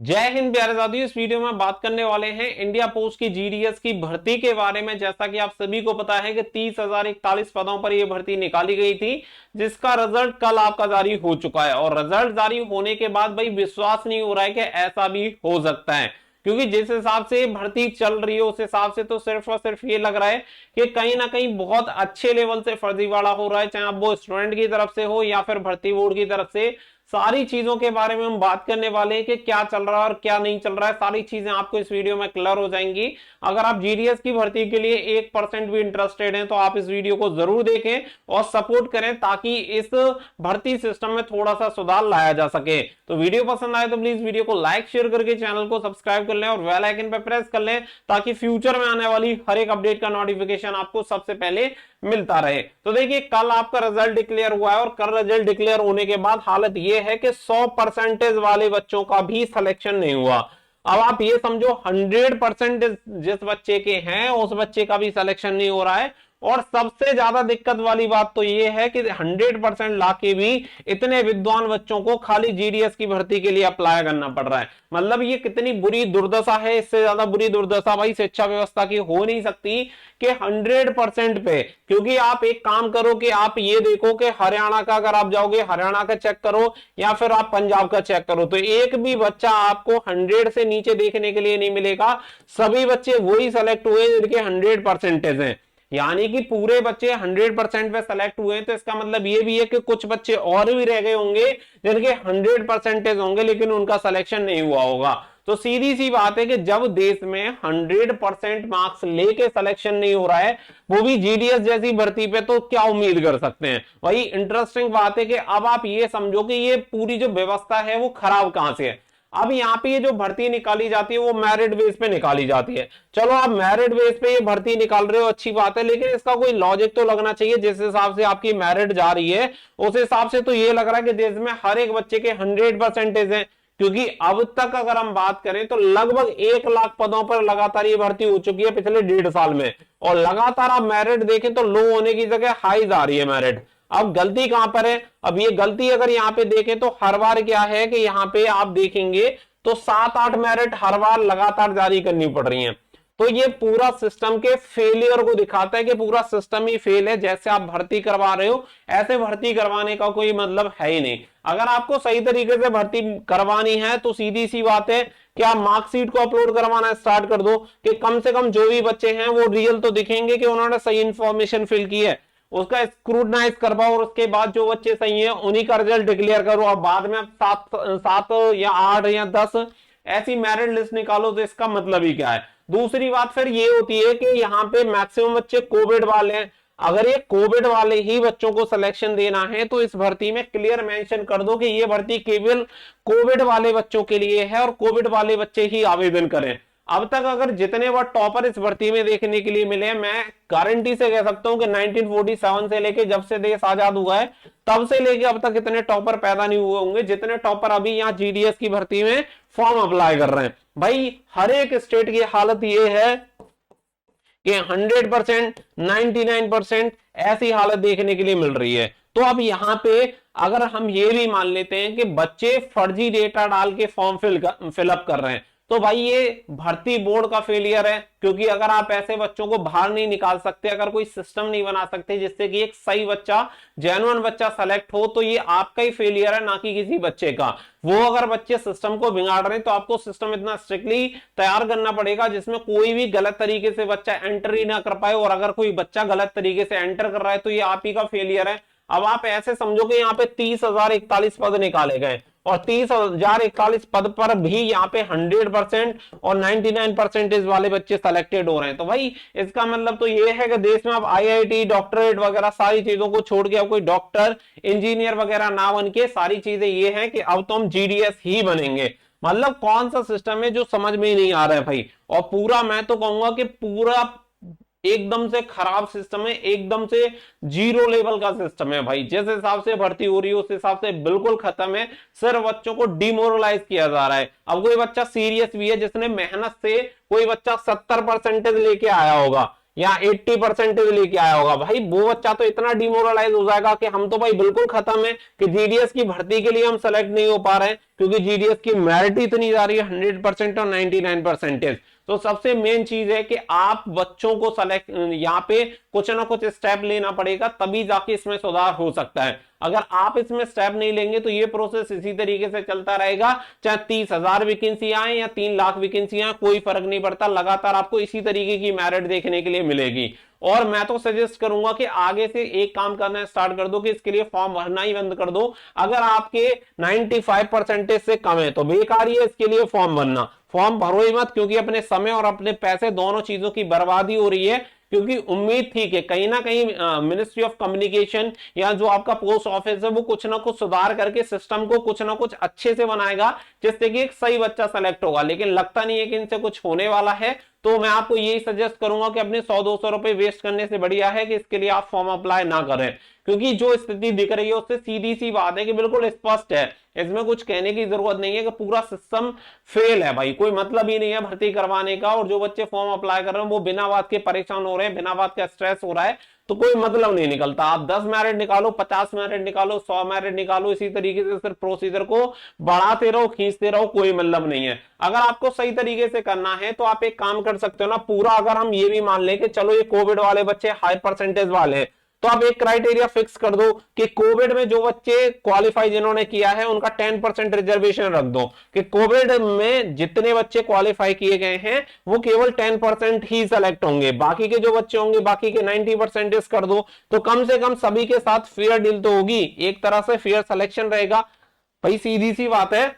जय हिंद प्यारे साथियों। इस वीडियो में बात करने वाले हैं इंडिया पोस्ट की जीडीएस की भर्ती के बारे में। जैसा कि आप सभी को पता है कि 30,041 पदों पर यह भर्ती निकाली गई थी, जिसका रिजल्ट कल आपका जारी हो चुका है। और रिजल्ट जारी होने के बाद भाई विश्वास नहीं हो रहा है कि ऐसा भी हो सकता है, क्योंकि जिस हिसाब से भर्ती चल रही है उस हिसाब से तो सिर्फ और सिर्फ ये लग रहा है कि कहीं ना कहीं बहुत अच्छे लेवल से फर्जीवाड़ा हो रहा है, चाहे वो स्टूडेंट की तरफ से हो या फिर भर्ती बोर्ड की तरफ से। सारी चीजों के बारे में हम बात करने वाले हैं कि क्या चल रहा है और क्या नहीं चल रहा है। सारी चीजें आपको इस वीडियो में क्लियर हो जाएंगी। अगर आप जीडीएस की भर्ती के लिए 1% भी इंटरेस्टेड हैं तो आप इस वीडियो को जरूर देखें और सपोर्ट करें, ताकि इस भर्ती सिस्टम में थोड़ा सा सुधार लाया जा सके। तो वीडियो पसंद आए तो प्लीज वीडियो को लाइक शेयर करके चैनल को सब्सक्राइब कर लें और बेल आइकन पर प्रेस कर लें, ताकि फ्यूचर में आने वाली हर एक अपडेट का नोटिफिकेशन आपको सबसे पहले मिलता रहे। तो देखिए, कल आपका रिजल्ट डिक्लेयर हुआ है और कल रिजल्ट डिक्लेयर होने के बाद हालत यह है कि 100% वाले बच्चों का भी सिलेक्शन नहीं हुआ। अब आप ये समझो 100% जिस बच्चे के हैं उस बच्चे का भी सिलेक्शन नहीं हो रहा है। और सबसे ज्यादा दिक्कत वाली बात तो ये है कि 100% लाके भी इतने विद्वान बच्चों को खाली जीडीएस की भर्ती के लिए अप्लाई करना पड़ रहा है। मतलब ये कितनी बुरी दुर्दशा है, इससे ज्यादा बुरी दुर्दशा भाई शिक्षा व्यवस्था की हो नहीं सकती कि 100% पे। क्योंकि आप एक काम करो कि आप ये देखो कि हरियाणा का अगर आप जाओगे, हरियाणा का चेक करो या फिर आप पंजाब का चेक करो, तो एक भी बच्चा आपको 100 से नीचे देखने के लिए नहीं मिलेगा। सभी बच्चे वही सेलेक्ट हुए जिनके 100% हैं, यानी कि पूरे बच्चे 100% पे सेलेक्ट हुए। तो इसका मतलब ये भी है कि कुछ बच्चे और भी रह गए होंगे जिनके 100% होंगे लेकिन उनका सिलेक्शन नहीं हुआ होगा। तो सीधी सी बात है कि जब देश में 100% मार्क्स लेके सिलेक्शन नहीं हो रहा है, वो भी जीडीएस जैसी भर्ती पे, तो क्या उम्मीद कर सकते हैं। वही इंटरेस्टिंग बात है कि अब आप ये समझो कि ये पूरी जो व्यवस्था है वो खराब कहां से है। अब यहाँ पे ये जो भर्ती निकाली जाती है वो मेरिट बेस पे निकाली जाती है। चलो आप मेरिट बेस पे ये भर्ती निकाल रहे हो, अच्छी बात है, लेकिन इसका कोई लॉजिक तो लगना चाहिए। जिस हिसाब से आपकी मेरिट जा रही है उस हिसाब से तो ये लग रहा है कि देश में हर एक बच्चे के 100% है। क्योंकि अब तक अगर हम बात करें तो लगभग 1 लाख पदों पर लगातार ये भर्ती हो चुकी है पिछले 1.5 साल में। और लगातार आप मेरिट देखें तो लो होने की जगह हाई जा रही है मेरिट। अब गलती कहां पर है? अब ये गलती अगर यहाँ पे देखें तो हर बार क्या है कि यहाँ पे आप देखेंगे तो 7-8 मेरिट हर बार लगातार जारी करनी पड़ रही है। तो ये पूरा सिस्टम के फेलियर को दिखाता है कि पूरा सिस्टम ही फेल है। जैसे आप भर्ती करवा रहे हो ऐसे भर्ती करवाने का कोई मतलब है ही नहीं। अगर आपको सही तरीके से भर्ती करवानी है तो सीधी सी बात है कि आप मार्कशीट को अपलोड करवाना स्टार्ट कर दो, कि कम से कम जो भी बच्चे हैं वो रियल तो दिखेंगे कि उन्होंने सही इंफॉर्मेशन फिल की है। उसका स्क्रूटनाइज करवाओ और उसके बाद जो बच्चे सही है उन्हीं का रिजल्ट डिक्लेयर करो। अब बाद में 7 या 8 या 10 ऐसी मेरिट लिस्ट निकालो तो इसका मतलब ही क्या है। दूसरी बात फिर ये होती है कि यहाँ पे मैक्सिमम बच्चे कोविड वाले हैं। अगर ये कोविड वाले ही बच्चों को सिलेक्शन देना है तो इस भर्ती में क्लियर मेंशन कर दो कि ये भर्ती केवल कोविड वाले बच्चों के लिए है और कोविड वाले बच्चे ही आवेदन करें। अब तक अगर जितने बार टॉपर इस भर्ती में देखने के लिए मिले, मैं गारंटी से कह सकता हूं कि 1947 से लेके जब से देश आजाद हुआ है तब से लेके अब तक इतने टॉपर पैदा नहीं हुए होंगे जितने टॉपर अभी यहाँ जीडीएस की भर्ती में फॉर्म अप्लाई कर रहे हैं। भाई हर एक स्टेट की हालत ये है कि 100%, 99% ऐसी हालत देखने के लिए मिल रही है। तो अब यहाँ पे अगर हम ये भी मान लेते हैं कि बच्चे फर्जी डेटा डाल के फॉर्म फिलअप कर रहे हैं, तो भाई ये भर्ती बोर्ड का फेलियर है। क्योंकि अगर आप ऐसे बच्चों को बाहर नहीं निकाल सकते, अगर कोई सिस्टम नहीं बना सकते जिससे कि एक सही बच्चा, जेन्युइन बच्चा सेलेक्ट हो, तो ये आपका ही फेलियर है, ना कि किसी बच्चे का। वो अगर बच्चे सिस्टम को बिगाड़ रहे हैं तो आपको सिस्टम इतना स्ट्रिक्टली तैयार करना पड़ेगा जिसमें कोई भी गलत तरीके से बच्चा एंटर ही ना कर पाए। और अगर कोई बच्चा गलत तरीके से एंटर कर रहा है तो ये आप ही का फेलियर है। अब आप ऐसे समझो कि यहाँ पे 30,041 पद निकाले गए और 30,041 पद पर भी यहाँ पे 100% और 99% वाले बच्चे सेलेक्टेड हो रहे हैं। तो भाई इसका मतलब तो ये है कि देश में अब आईआईटी, डॉक्टरेट वगैरह सारी चीजों को छोड़ के अब कोई डॉक्टर, इंजीनियर वगैरह ना बन के सारी चीजें ये है कि अब तो हम जीडीएस ही बनेंगे। मतलब कौन सा सिस्टम है जो समझ में ही नहीं आ रहा है भाई। और पूरा मैं तो कहूंगा कि पूरा एकदम से खराब सिस्टम है, एकदम से जीरो लेवल का सिस्टम है भाई। जिस हिसाब से भर्ती हो रही है उस हिसाब से बिल्कुल खत्म है। सिर्फ बच्चों को डिमोरलाइज किया जा रहा है। अब कोई बच्चा सीरियस भी है, जिसने मेहनत से, कोई बच्चा 70% लेके आया होगा या 80% लेके आया होगा, भाई वो बच्चा तो इतना डिमोरलाइज हो जाएगा कि हम तो भाई बिल्कुल खत्म है, कि जीडीएस की भर्ती के लिए हम सेलेक्ट नहीं हो पा रहे हैं। क्योंकि जीडीएस की मेरिट इतनी जा रही है 100% और 99%। तो सबसे मेन चीज है कि आप बच्चों को सेलेक्ट यहाँ पे कुछ ना कुछ स्टेप लेना पड़ेगा, तभी जाके इसमें सुधार हो सकता है। अगर आप इसमें स्टेप नहीं लेंगे तो ये प्रोसेस इसी तरीके से चलता रहेगा, चाहे 30,000 वैकेंसी आए या 3 लाख वैकेंसी आए, कोई फर्क नहीं पड़ता, लगातार आपको इसी तरीके की मेरिट देखने के लिए मिलेगी। और मैं तो सजेस्ट करूंगा कि आगे से एक काम करना स्टार्ट कर दो कि इसके लिए फॉर्म भरना ही बंद कर दो। अगर आपके 95% से कम है तो बेकार ही है इसके लिए फॉर्म भरना, फॉर्म भरो ही मत, क्योंकि अपने समय और अपने पैसे दोनों चीजों की बर्बादी हो रही है। क्योंकि उम्मीद थी कि कहीं ना कहीं मिनिस्ट्री ऑफ कम्युनिकेशन या जो आपका पोस्ट ऑफिस है वो कुछ ना कुछ सुधार करके सिस्टम को कुछ ना कुछ अच्छे से बनाएगा, जिससे कि एक सही बच्चा सेलेक्ट होगा, लेकिन लगता नहीं है कि इनसे कुछ होने वाला है। तो मैं आपको यही सजेस्ट करूंगा कि अपने 100-200 रुपए वेस्ट करने से बढ़िया है कि इसके लिए आप फॉर्म अप्लाई ना करें, क्योंकि जो स्थिति दिख रही है उससे सीधी सी बात है कि बिल्कुल स्पष्ट है, इसमें कुछ कहने की जरूरत नहीं है कि पूरा सिस्टम फेल है भाई, कोई मतलब ही नहीं है भर्ती करवाने का। और जो बच्चे फॉर्म अप्लाई कर रहे हैं वो बिना बात के परेशान हो रहे हैं, बिना बात का स्ट्रेस हो रहा है, तो कोई मतलब नहीं निकलता। आप 10 मेरिट निकालो, 50 मेरिट निकालो, 100 मेरिट निकालो, इसी तरीके से सिर्फ प्रोसीजर को बढ़ाते रहो, खींचते रहो, कोई मतलब नहीं है। अगर आपको सही तरीके से करना है तो आप एक काम कर सकते हो ना, पूरा अगर हम ये भी मान लें कि चलो ये कोविड वाले बच्चे हाई परसेंटेज वाले, तो आप एक क्राइटेरिया फिक्स कर दो कि कोविड में जो बच्चे क्वालिफाई जिन्होंने किया है उनका 10% रिजर्वेशन रख दो, कि कोविड में जितने बच्चे क्वालिफाई किए गए हैं वो केवल 10% ही सेलेक्ट होंगे, बाकी के जो बच्चे होंगे बाकी के 90% कर दो। तो कम से कम सभी के साथ फेयर डील तो होगी, एक तरह से फेयर सिलेक्शन रहेगा। भाई सीधी सी बात है,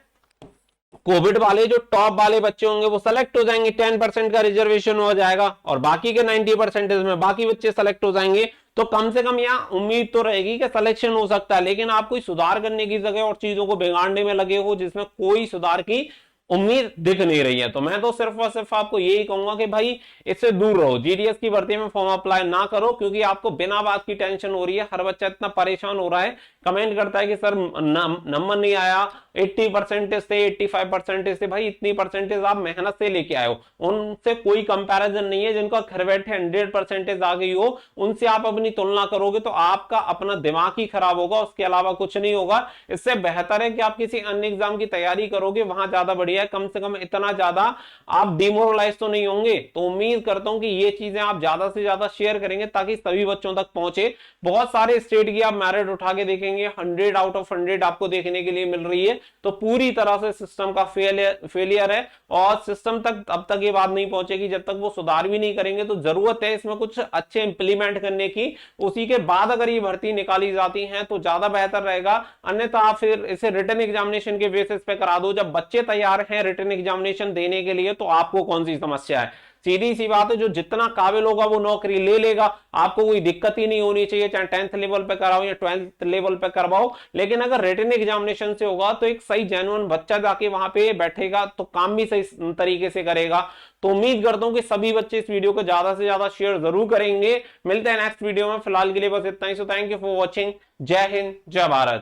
कोविड वाले जो टॉप वाले बच्चे होंगे वो सेलेक्ट हो जाएंगे, 10% का रिजर्वेशन हो जाएगा, और बाकी के 90% में बाकी बच्चे सेलेक्ट हो जाएंगे। तो कम से कम यहाँ उम्मीद तो रहेगी कि सिलेक्शन हो सकता है, लेकिन आप कोई सुधार करने की जगह और चीजों को बिगाड़ने में लगे हो जिसमें कोई सुधार की उम्मीद दिख नहीं रही है। तो मैं तो सिर्फ और सिर्फ आपको यही कहूंगा कि भाई इससे दूर रहो, जीडीएस की भर्ती में फॉर्म अप्लाई ना करो, क्योंकि आपको बिना बात की टेंशन हो रही है। हर बच्चा इतना परेशान हो रहा है, कमेंट करता है कि सर नंबर नहीं आया, 80% से 85% से। भाई इतनी परसेंटेज आप मेहनत से लेके आए हो, उनसे कोई कंपैरिजन नहीं है। जिनका घर बैठे 100% आ गई हो उनसे आप अपनी तुलना करोगे तो आपका अपना दिमाग ही खराब होगा, उसके अलावा कुछ नहीं होगा। इससे बेहतर है कि आप किसी अन्य एग्जाम की तैयारी करोगे, वहां ज्यादा बढ़िया है, कम से कम इतना ज्यादा आप डिमोरलाइज तो नहीं होंगे। तो उम्मीद करता हूं कि ये चीजें आप ज्यादा से ज्यादा शेयर करेंगे ताकि सभी बच्चों तक पहुंचे। बहुत सारे स्टेट की आप मेरिट उठा के देखेंगे, 100 आउट ऑफ 100 आपको देखने के लिए मिल रही है। तो पूरी तरह से सिस्टम का फेलियर है, और सिस्टम तक अब तक ये बात नहीं पहुंचेगी जब तक वो सुधार भी नहीं करेंगे। तो जरूरत है इसमें कुछ अच्छे इंप्लीमेंट करने की, उसी के बाद अगर ये भर्ती निकाली जाती है तो ज्यादा बेहतर रहेगा। अन्यथा आप फिर इसे रिटन एग्जामिनेशन के बेसिस पे करा दो। जब बच्चे तैयार हैं रिटन एग्जामिनेशन देने के लिए तो आपको कौन सी समस्या है? सीधी सी बात है, जो जितना काबिल होगा वो नौकरी ले लेगा, आपको कोई दिक्कत ही नहीं होनी चाहिए, चाहे 10th लेवल पे कराओ या 12th लेवल पे करवाओ। लेकिन अगर रिटन एग्जामिनेशन से होगा तो एक सही जेन्युइन बच्चा जाके वहां पे बैठेगा तो काम भी सही तरीके से करेगा। तो उम्मीद करता हूं कि सभी बच्चे इस वीडियो को ज्यादा से ज्यादा शेयर जरूर करेंगे। मिलते हैं नेक्स्ट वीडियो में, फिलहाल के लिए बस इतना ही। So thank you for watching. जय हिंद, जय भारत।